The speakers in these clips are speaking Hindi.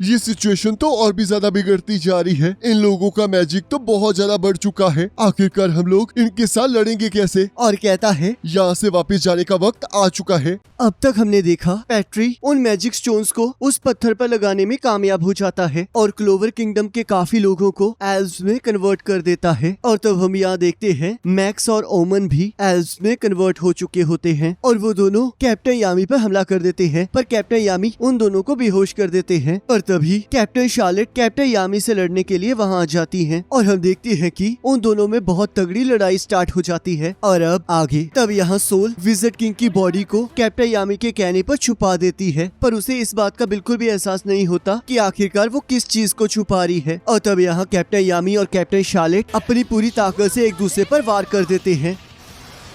ये सिचुएशन तो और भी ज्यादा बिगड़ती जा रही है। इन लोगों का मैजिक तो बहुत ज्यादा बढ़ चुका है। आखिरकार हम लोग इनके साथ लड़ेंगे कैसे? और कहता है यहाँ से वापस जाने का वक्त आ चुका है। अब तक हमने देखा पैट्री उन मैजिक स्टोन्स को उस पत्थर पर लगाने में कामयाब हो जाता है और क्लोवर किंगडम के काफी लोगों को एल्व्स में कन्वर्ट कर देता है। और तब हम यहाँ देखते हैं मैक्स और ओमन भी एल्व्स में कन्वर्ट हो चुके होते हैं और वो दोनों कैप्टन यामी पर हमला कर देते हैं, पर कैप्टन यामी उन दोनों को बेहोश कर देते हैं। और तभी कैप्टन शार्लेट कैप्टन यामी से लड़ने के लिए वहाँ आ जाती है और हम देखते हैं कि उन दोनों में बहुत तगड़ी लड़ाई स्टार्ट हो जाती है। और अब आगे तब यहाँ सोल विज़र्ड किंग की बॉडी को कैप्टन यामी के कहने पर छुपा देती है, पर उसे इस बात का बिल्कुल भी एहसास नहीं होता कि आखिरकार वो किस चीज को छुपा रही है। और तब यहाँ कैप्टन यामी और कैप्टन शार्लेट अपनी पूरी ताकत से एक दूसरे पर वार कर देते हैं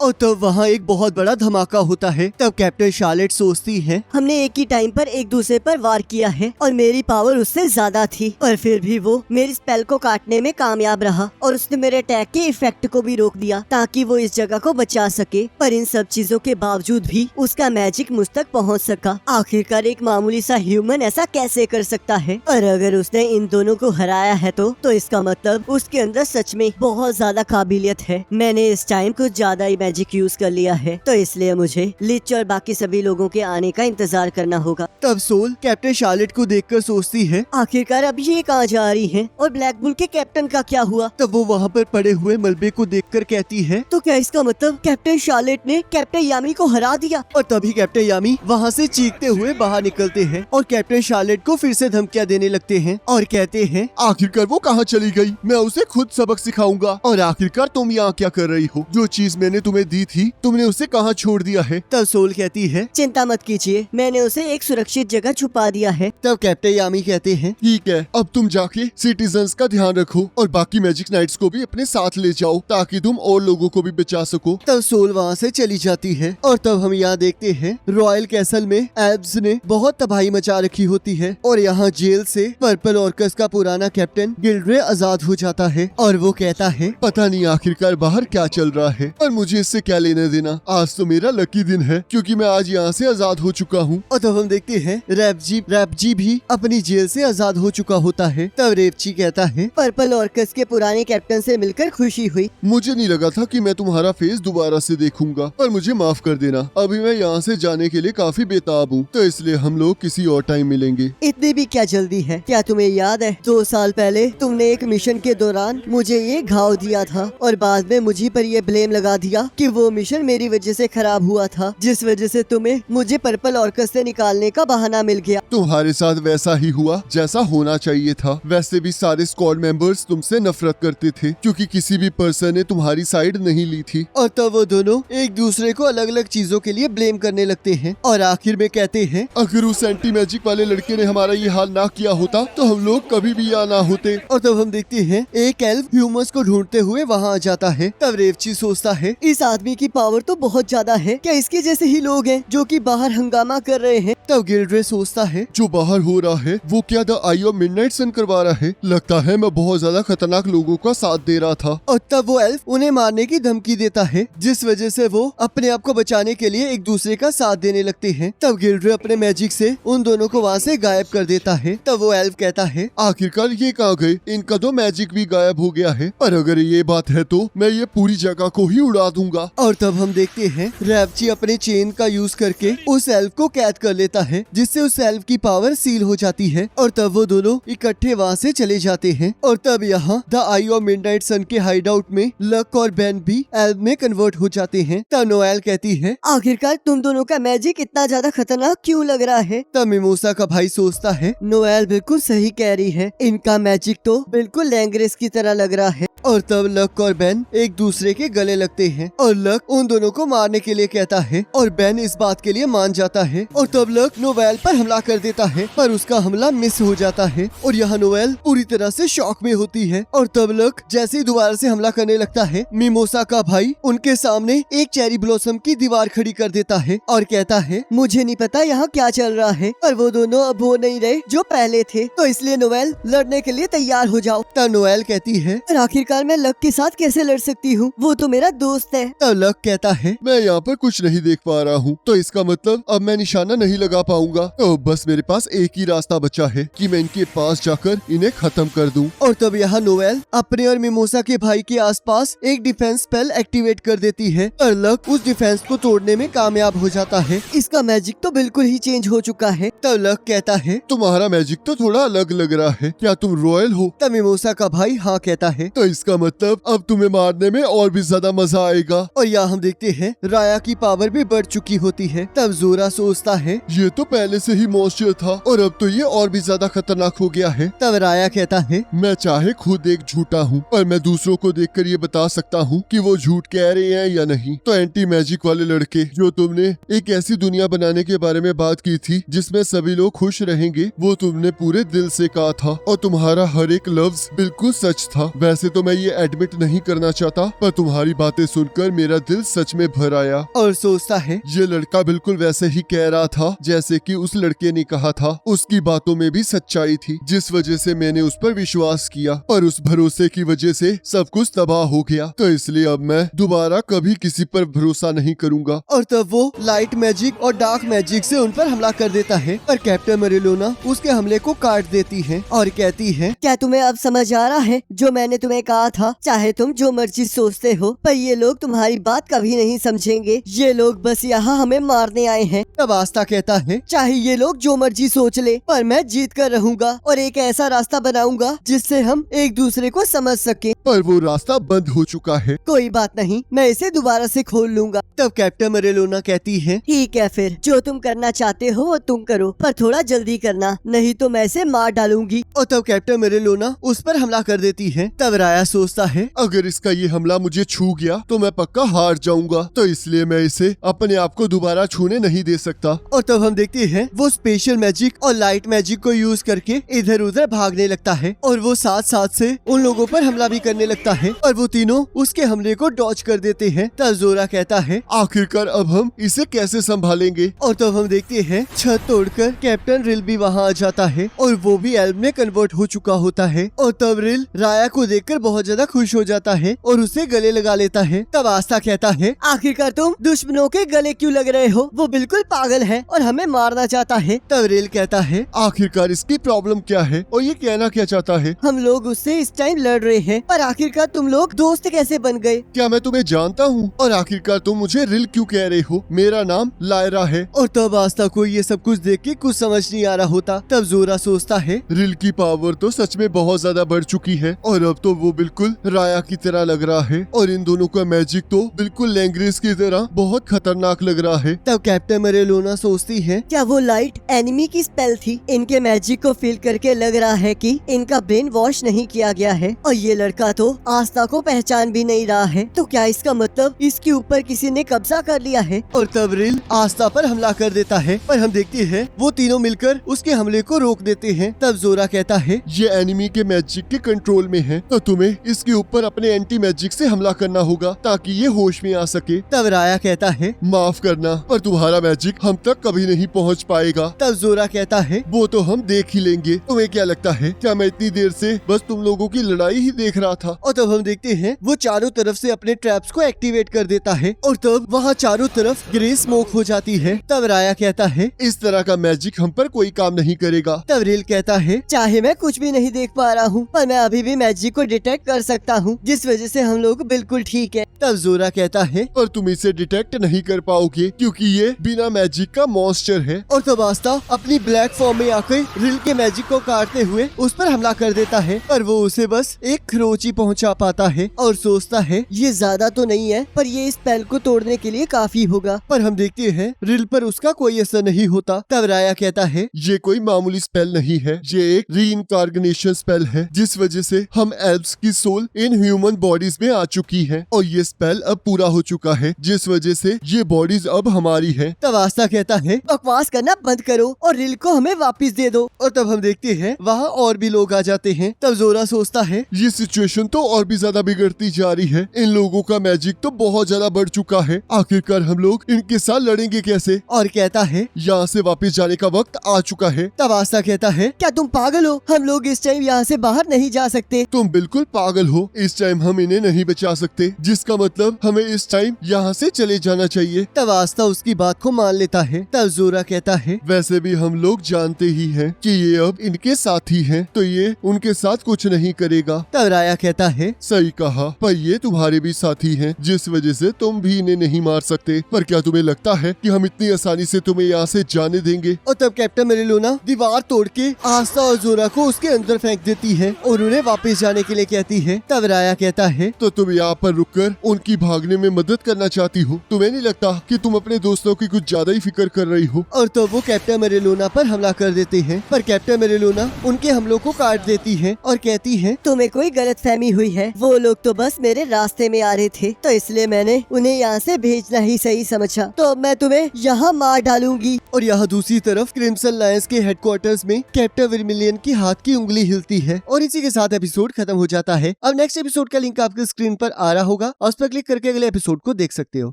और तब वहाँ एक बहुत बड़ा धमाका होता है। तब कैप्टन शार्लेट सोचती है, हमने एक ही टाइम पर एक दूसरे पर वार किया है और मेरी पावर उससे ज्यादा थी, और फिर भी वो मेरी स्पेल को काटने में कामयाब रहा और उसने मेरे अटैक के इफेक्ट को भी रोक दिया ताकि वो इस जगह को बचा सके। पर इन सब चीजों के बावजूद भी उसका मैजिक मुझ तक पहुँच सका। आखिरकार एक मामूली सा ह्यूमन ऐसा कैसे कर सकता है? और अगर उसने इन दोनों को हराया है तो इसका मतलब उसके अंदर सच में बहुत ज्यादा काबिलियत है। मैंने इस टाइम कुछ ज्यादा ही मैजिक यूज कर लिया है, तो इसलिए मुझे लिच और बाकी सभी लोगों के आने का इंतजार करना होगा। तब सोल कैप्टन शार्लेट को देखकर सोचती है, आखिरकार अब ये कहाँ जा रही हैं? और ब्लैक बुल के कैप्टन का क्या हुआ? तब वो वहाँ पर पड़े हुए मलबे को देखकर कहती है, तो क्या इसका मतलब कैप्टन शार्लेट ने कैप्टन यामी को हरा दिया? और तभी कैप्टन यामी वहाँ से चीखते हुए बाहर निकलते हैं और कैप्टन शार्लेट को फिर से धमकियाँ देने लगते हैं और कहते हैं, आखिरकार वो कहाँ चली गई? मैं उसे खुद सबक सिखाऊंगा। और आखिरकार तुम यहाँ क्या कर रही हो? जो चीज मैंने तुम्हें दी थी तुमने उसे कहाँ छोड़ दिया है? तब सोल कहती है, चिंता मत कीजिए, मैंने उसे एक सुरक्षित जगह छुपा दिया है। तब कैप्टन यामी कहते हैं, ठीक है, अब तुम जाके सिटीजन्स का ध्यान रखो और बाकी मैजिक नाइट्स को भी अपने साथ ले जाओ ताकि तुम और लोगों को भी बचा सको। तब सोल वहाँ से चली जाती है और तब हम यहाँ देखते हैं रॉयल कैसल में एल्व्स ने बहुत तबाही मचा रखी होती है और यहाँ जेल से पर्पल ऑर्कस का पुराना कैप्टन गिल्ड्रे आजाद हो जाता है और वो कहता है, पता नहीं आखिरकार बाहर क्या चल रहा है, पर मुझे इससे क्या लेना देना। आज तो मेरा लकी दिन है क्योंकि मैं आज यहाँ से आजाद हो चुका हूँ। और तब हम देखते हैं रैपजी भी अपनी जेल से आजाद हो चुका होता है। तब रेपची कहता है, पर्पल ऑर्कस के पुराने कैप्टन से मिलकर खुशी हुई। मुझे नहीं लगा था कि मैं तुम्हारा फेस दोबारा से देखूंगा, पर मुझे माफ कर देना। अभी मैं यहाँ से जाने के लिए काफी बेताब हूँ, तो इसलिए हम लोग किसी और टाइम मिलेंगे। इतनी भी क्या जल्दी है? क्या तुम्हें याद है 2 साल पहले तुमने एक मिशन के दौरान मुझे ये घाव दिया था और बाद में मुझे पर ये ब्लेम लगा दिया कि वो मिशन मेरी वजह से खराब हुआ था, जिस वजह से तुम्हें मुझे पर्पल ऑर्कस से निकालने का बहाना मिल गया। तुम्हारे साथ वैसा ही हुआ जैसा होना चाहिए था। वैसे भी सारे स्क्वाड मेंबर्स तुमसे नफरत करते थे क्योंकि किसी भी पर्सन ने तुम्हारी साइड नहीं ली थी। और तब वो दोनों एक दूसरे को अलग अलग चीजों के लिए ब्लेम करने लगते हैं और आखिर में कहते हैं, अगर उस एंटी मैजिक वाले लड़के ने हमारा ये हाल ना किया होता तो हम लोग कभी भी यहाँ ना होते। और तब हम देखते हैं एक एल्फ ह्यूमंस को ढूंढते हुए वहाँ आ जाता है। तब रेवची सोचता है, इस आदमी की पावर तो बहुत ज्यादा है, क्या इसके जैसे ही लोग हैं जो कि बाहर हंगामा कर रहे हैं? तब गिल्ड्रे सोचता है, जो बाहर हो रहा है वो क्या द आई ऑफ मिडनाइट सन करवा रहा है? लगता है मैं बहुत ज्यादा खतरनाक लोगों का साथ दे रहा था। और तब वो एल्फ उन्हें मारने की धमकी देता है, जिस वजह से वो अपने आप को बचाने के लिए एक दूसरे का साथ देने लगते हैं। तब गिल्ड्रे अपने मैजिक से उन दोनों को वहाँ से गायब कर देता है। तब वो एल्फ कहता है, आखिरकार ये कहाँ गए? इनका तो मैजिक भी गायब हो गया है, पर अगर ये बात है तो मैं ये पूरी जगह को ही उड़ा दूंगा। और तब हम देखते हैं रैपची अपने चेन का यूज करके उस एल्फ को कैद कर लेता है, जिससे उस एल्फ की पावर सील हो जाती है और तब वो दोनों इकट्ठे वहाँ से चले जाते हैं। और तब यहाँ द आई ऑफ मिडनाइट सन के हाइड आउट में लक और बेन भी एल्फ में कन्वर्ट हो जाते हैं। तब नोएल कहती है, आखिरकार तुम दोनों का मैजिक इतना ज्यादा खतरनाक क्यों लग रहा है? तब मिमोसा का भाई सोचता है, नोएल बिल्कुल सही कह रही है, इनका मैजिक तो बिल्कुल लैंग्रेस की तरह लग रहा है। और तब लक और बेन एक दूसरे के गले लगते हैं और लक उन दोनों को मारने के लिए कहता है और बेन इस बात के लिए मान जाता है। और तब लक नोवेल पर हमला कर देता है, पर उसका हमला मिस हो जाता है और यहाँ नोवेल पूरी तरह से शॉक में होती है। और तब लक जैसे ही दोबारा से हमला करने लगता है, मिमोसा का भाई उनके सामने एक चेरी ब्लॉसम की दीवार खड़ी कर देता है और कहता है, मुझे नहीं पता यहाँ क्या चल रहा है, पर वो दोनों अब वो नहीं रहे जो पहले थे, तो इसलिए नोवेल लड़ने के लिए तैयार हो जाओ। तब नोवेल कहती है, आखिरकार यार मैं लक के साथ कैसे लड़ सकती हूँ, वो तो मेरा दोस्त है। तब लक कहता है मैं यहाँ पर कुछ नहीं देख पा रहा हूँ, तो इसका मतलब अब मैं निशाना नहीं लगा पाऊंगा। तो बस मेरे पास एक ही रास्ता बचा है कि मैं इनके पास जाकर इन्हें खत्म कर दूं। और तब यहाँ नोवेल अपने और मिमोसा के भाई के आसपास एक डिफेंस स्पेल एक्टिवेट कर देती है और लक उस डिफेंस को तोड़ने में कामयाब हो जाता है। इसका मैजिक तो बिल्कुल ही चेंज हो चुका है। तब लक कहता है तुम्हारा मैजिक तो थोड़ा अलग लग रहा है, क्या तुम रॉयल हो? तब मिमोसा का भाई हाँ कहता है। तो इसका मतलब अब तुम्हें मारने में और भी ज्यादा मजा आएगा। और यहाँ हम देखते हैं राया की पावर भी बढ़ चुकी होती है। तब जोरा सोचता है ये तो पहले से ही मॉन्स्टर था और अब तो ये और भी ज्यादा खतरनाक हो गया है। तब राया कहता है मैं चाहे खुद एक झूठा हूँ, पर मैं दूसरों को देखकर ये बता सकता हूँ कि वो झूठ कह रहे हैं या नहीं। तो एंटी मैजिक वाले लड़के, जो तुमने एक ऐसी दुनिया बनाने के बारे में बात की थी जिसमें सभी लोग खुश रहेंगे, वो तुमने पूरे दिल से कहा था और तुम्हारा हर एक लफ्ज बिल्कुल सच था। वैसे तो मैं ये एडमिट नहीं करना चाहता, पर तुम्हारी बातें सुनकर मेरा दिल सच में भर आया। और सोचता है ये लड़का बिल्कुल वैसे ही कह रहा था जैसे कि उस लड़के ने कहा था। उसकी बातों में भी सच्चाई थी, जिस वजह से मैंने उस पर विश्वास किया, पर उस भरोसे की वजह से सब कुछ तबाह हो गया। तो इसलिए अब मैं दोबारा कभी किसी पर भरोसा नहीं करूंगा। और तब वो लाइट मैजिक और डार्क मैजिक से उन पर हमला कर देता है और कैप्टन मेरिलोना उसके हमले को काट देती है और कहती है क्या तुम्हें अब समझ आ रहा है जो मैंने तुम्हें कहा था? चाहे तुम जो मर्जी सोचते हो, पर ये लोग तुम्हारी बात कभी नहीं समझेंगे। ये लोग बस यहाँ हमें मारने आए हैं। तब आस्था कहता है चाहे ये लोग जो मर्जी सोच ले, पर मैं जीत कर रहूंगा और एक ऐसा रास्ता बनाऊंगा जिससे हम एक दूसरे को समझ सके। पर वो रास्ता बंद हो चुका है। कोई बात नहीं, मैं इसे दोबारा से खोल लूंगा। तब कैप्टन मेरिलोना कहती है ठीक है, फिर जो तुम करना चाहते हो वो तुम करो, पर थोड़ा जल्दी करना, नहीं तो मैं इसे मार डालूंगी। और तब कैप्टन मेरिलोना उस पर हमला कर देती है। तब राया सोचता है अगर इसका ये हमला मुझे छू गया तो मैं पक्का हार जाऊंगा, तो इसलिए मैं इसे अपने आप को दोबारा छूने नहीं दे सकता। और तब हम देखते हैं वो स्पेशल मैजिक और लाइट मैजिक को यूज करके इधर उधर भागने लगता है और वो साथ साथ से उन लोगों पर हमला भी करने लगता है और वो तीनों उसके हमले को डॉज कर देते हैं। तब जोरा कहता है आखिरकार अब हम इसे कैसे संभालेंगे? और तब हम देखते हैं छत तोड़कर कैप्टन रिल भी वहाँ आ जाता है और वो भी एल्ब में कन्वर्ट हो चुका होता है। और तब रिल राया को देखकर बहुत ज्यादा खुश हो जाता है और उसे गले लगा लेता है। तब आस्था कहता है आखिरकार तुम दुश्मनों के गले क्यों लग रहे हो? वो बिल्कुल पागल है और हमें मारना चाहता है। तब रिल कहता है आखिरकार इसकी प्रॉब्लम क्या है और ये कहना क्या चाहता है? हम लोग उससे इस टाइम लड़ रहे हैं, पर आखिरकार तुम लोग दोस्त कैसे बन गए? क्या मैं तुम्हें जानता हूँ? और आखिरकार तुम मुझे रिल क्यों कह रहे हो? मेरा नाम लायरा है। और तब आस्था को ये सब कुछ देख के कुछ समझ नहीं आ रहा होता। तब जोरा सोचता है रिल की पावर तो सच में बहुत ज्यादा बढ़ चुकी है और अब तो वो बिल्कुल राया की तरह लग रहा है और इन दोनों का मैजिक तो बिल्कुल लैंग्रेज की तरह बहुत खतरनाक लग रहा है। तब कैप्टन मेरिलोना सोचती है क्या वो लाइट एनिमी की स्पेल थी? इनके मैजिक को फील करके लग रहा है कि इनका ब्रेन वॉश नहीं किया गया है और ये लड़का तो आस्था को पहचान भी नहीं रहा है। तो क्या इसका मतलब इसके ऊपर किसी ने कब्जा कर लिया है? और तब रिल आस्था पर हमला कर देता है पर हम देखते हैं वो तीनों मिलकर उसके हमले को रोक देते हैं। तब जोरा कहता है ये एनिमी के मैजिक के कंट्रोल में है, तो तुम्हें इसके ऊपर अपने एंटी मैजिक से हमला करना होगा ताकि ये होश में आ सके। तब राया कहता है माफ करना, पर तुम्हारा मैजिक हम तक कभी नहीं पहुंच पाएगा। तब जोरा कहता है वो तो हम देख ही लेंगे। तुम्हें क्या लगता है क्या मैं इतनी देर से बस तुम लोगों की लड़ाई ही देख रहा था? और तब हम देखते हैं वो चारों तरफ से अपने ट्रैप्स को एक्टिवेट कर देता है और तब वहाँ चारों तरफ ग्रे स्मोक हो जाती है। तब राया कहता है इस तरह का मैजिक हम पर कोई काम नहीं करेगा। तब रिल कहता है चाहे मैं कुछ भी नहीं देख पा रहा हूँ, पर मैं अभी भी मैजिक को डिटेक्ट कर सकता हूँ, जिस वजह से हम लोग बिल्कुल ठीक है। तब जोरा कहता है पर तुम इसे डिटेक्ट नहीं कर पाओगे क्योंकि ये बिना मैजिक का मॉन्स्टर है। और तब आस्था अपनी ब्लैक फॉर्म में आकर रिल के मैजिक को काटते हुए उस पर हमला कर देता है पर वो उसे बस एक खरोच ही पहुंचा पाता है और सोचता है ये ज्यादा तो नहीं है, पर ये इस स्पेल को तोड़ने के लिए काफी होगा। पर हम देखते हैं रिल पर उसका कोई असर नहीं होता। तब राया कहता है ये कोई मामूली स्पेल नहीं है, ये एक रीइंकार्नेशन स्पेल है जिस वजह से हम एल्ब्स की सोल इन ह्यूमन बॉडीज में आ चुकी है और ये स्पेल अब पूरा हो चुका है जिस वजह से ये बॉडीज अब हमारी है। तब आस्था कहता है बकवास करना बंद करो और रिल को हमें वापस दे दो। और तब हम देखते हैं वहाँ और भी लोग आ जाते हैं। तब जोरा सोचता है ये सिचुएशन तो और भी ज्यादा बिगड़ती जा रही है। इन लोगों का मैजिक तो बहुत ज्यादा बढ़ चुका है। आखिरकार हम लोग इनके साथ लड़ेंगे कैसे? और कहता है यहाँ से वापस जाने का वक्त आ चुका है। तब आस्था कहता है क्या तुम पागल हो? हम लोग इस टाइम यहाँ से बाहर नहीं जा सकते। तुम बिल्कुल पागल हो, इस टाइम हम इन्हें नहीं बचा सकते, जिसका मतलब हमें इस टाइम यहाँ से चले जाना चाहिए। तब आस्था उसकी बात को मान लेता है। तब जोरा कहता है, वैसे भी हम लोग जानते ही हैं कि ये अब इनके साथी हैं, तो ये उनके साथ कुछ नहीं करेगा। तब राया कहता है, सही कहा, पर ये तुम्हारे भी साथी हैं, जिस वजह से तुम भी इन्हें नहीं मार सकते। पर क्या तुम्हें लगता है कि हम इतनी आसानी से तुम्हें यहाँ से जाने देंगे? और तब कैप्टन मेरिलोना दीवार तोड़ के आस्था और जोरा को उसके अंदर फेंक देती है और उन्हें वापस जाने के लिए कहती है। तब राया कहता है, तो तुम यहाँ पर रुककर उनकी भागने में मदद करना चाहती हो? तुम्हें नहीं लगता कि तुम अपने दोस्तों की कुछ ज्यादा ही फिक्र कर रही हो? और तो वो कैप्टन मेरिलोना पर हमला कर देते हैं। पर कैप्टन मेरिलोना उनके हमलों को काट देती है और कहती है, तुम्हें कोई गलतफहमी हुई है। वो लोग तो बस मेरे रास्ते में आ रहे थे, तो इसलिए मैंने उन्हें यहाँ से भेजना ही सही समझा। तो मैं तुम्हें यहाँ मार डालूंगी। और यहाँ दूसरी तरफ क्रिम्सन लायंस के हेडक्वार्टर्स में कैप्टन वर्मिलियन की हाथ की उंगली हिलती है और इसी के साथ एपिसोड खत्म हो जाता है। अब नेक्स्ट एपिसोड का लिंक आपके स्क्रीन पर आ रहा होगा और उस पर क्लिक करके अगले एपिसोड को देख सकते हो।